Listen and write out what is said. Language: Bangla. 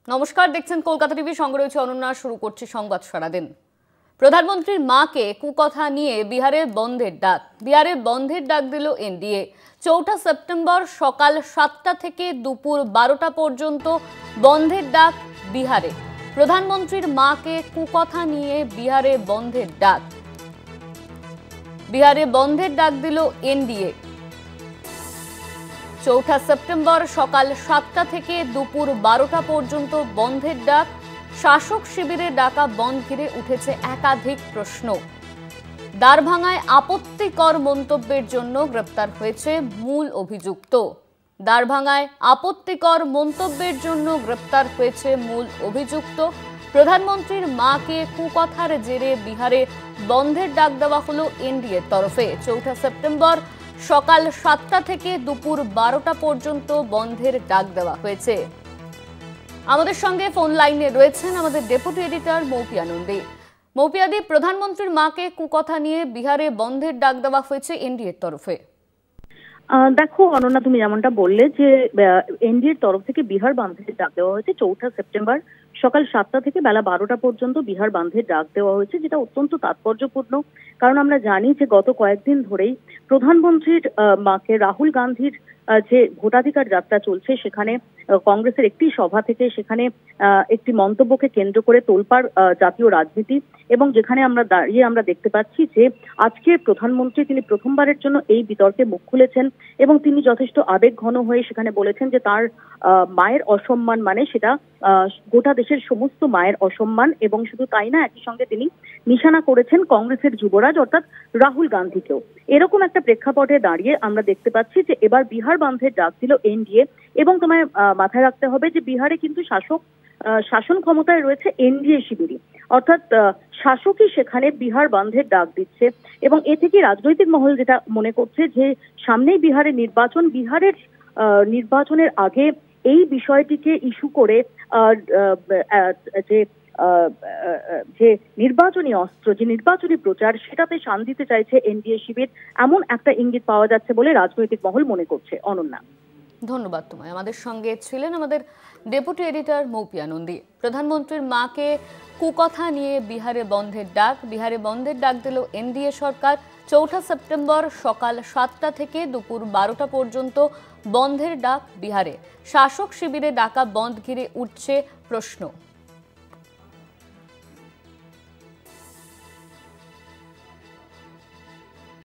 নমস্কার, দেখছেন কলকাতা টিভি। সঙ্গে রয়েছে অনন্যা। শুরু করছি সংবাদ সারাদিন। প্রধানমন্ত্রীর মাকে কুকথা নিয়ে বিহারে বন্ধের ডাক দিল এনডিএ। ৪ঠা সেপ্টেম্বর সকাল ৭টা থেকে দুপুর 12টা পর্যন্ত বন্ধের ডাক বিহারে। প্রধানমন্ত্রীর মাকে কুকথা নিয়ে বিহারে বন্ধের ডাক দিল এনডিএ। ৪ঠা সেপ্টেম্বর সকাল ৭টা থেকে দুপুর 12টা পর্যন্ত বন্ধের ডাক। শাসক শিবিরে ডাকা বন্ধ ঘিরে উঠেছে একাধিক প্রশ্ন। দ্বারভাঙায় আপত্তিকর মন্তব্যের জন্য গ্রেপ্তার হয়েছে মূল অভিযুক্ত। প্রধানমন্ত্রীর মাকে কুকথার জেরে বিহারে বন্ধের ডাক দেওয়া হলো এনডিএর তরফে। ৪ঠা সেপ্টেম্বর সকাল ৭টা থেকে দুপুর 12টা পর্যন্ত বন্ধের ডাক দেওয়া হয়েছে। আমাদের সঙ্গে ফোন লাইনে রয়েছেন আমাদের ডেপুটি এডিটর মৌপিয়া নন্দী। মৌপিয়াদি, প্রধানমন্ত্রীর মাকে কুকথা নিয়ে বিহারে বন্ধের ডাক দেওয়া হয়েছে এনডিএর তরফে। দেখো অনন্যা, তুমি যেমনটা বললে যে এনডিএর তরফ থেকে বিহার বন্ধের ডাক দেওয়া হয়েছে। ৪ঠা সেপ্টেম্বর সকাল 7টা থেকে বেলা 12টা পর্যন্ত বিহার বন্ধের ডাক দেওয়া হয়েছে, যেটা অত্যন্ত তাৎপর্যপূর্ণ। কারণ আমরা জানি যে গত কয়েকদিন ধরেই প্রধানমন্ত্রীর মাকে রাহুল গান্ধীর যে ভোটাধিকার যাত্রা চলছে, সেখানে কংগ্রেসের একটি সভা থেকে সেখানে একটি মন্তব্যকে কেন্দ্র করে তোলপাড় জাতীয় রাজনীতি, এবং যেখানে আমরা দেখতে পাচ্ছি যে আজকে প্রধানমন্ত্রী তিনি প্রথমবারের জন্য এই বিতর্কে মুখ খুলেছেন এবং তিনি যথেষ্ট আবেগ ঘন হয়ে সেখানে বলেছেন যে তার মায়ের অসম্মান মানে সেটা গোটা দেশের সমস্ত মায়ের অসম্মান। এবং শুধু তাই না, একই সঙ্গে তিনি নিশানা করেছেন কংগ্রেসের যুবরাজ অর্থাৎ রাহুল গান্ধীকেও। এরকম একটা প্রেক্ষাপটে দাঁড়িয়ে আমরা দেখতে পাচ্ছি যে এবার বিহার বন্ধের ডাক দিল এনডিএ। এবং তোমায় মাথায় রাখতে হবে যে বিহারে কিন্তু শাসন ক্ষমতায় রয়েছে এনডিএ শিবিরই, অর্থাৎ শাসকই সেখানে বিহার বন্ধের ডাক দিচ্ছে। এবং এ থেকে রাজনৈতিক মহল যেটা মনে করছে যে সামনেই বিহারের নির্বাচনের আগে এই বিষয়টিকে ইস্যু করে যে নির্বাচনী অস্ত্র, যে নির্বাচনী প্রচার, সেটাতে শান দিতে চাইছে এনডিএ শিবির, এমন একটা ইঙ্গিত পাওয়া যাচ্ছে বলে রাজনৈতিক মহল মনে করছে। অনন্যা, ধন্যবাদ তোমায়। আমাদের সঙ্গে ছিলেন আমাদের ডেপুটি এডিটর মৌপিয়া নন্দী। প্রধানমন্ত্রীর মাকে কুকথা নিয়ে বিহারে বন্ধের ডাক দিল এনডিএ সরকার। ৪ঠা সেপ্টেম্বর সকাল ৭টা থেকে দুপুর 12টা পর্যন্ত বন্ধের ডাক বিহারে। শাসক শিবিরে ডাকা বন্ধ ঘিরে উঠছে প্রশ্ন।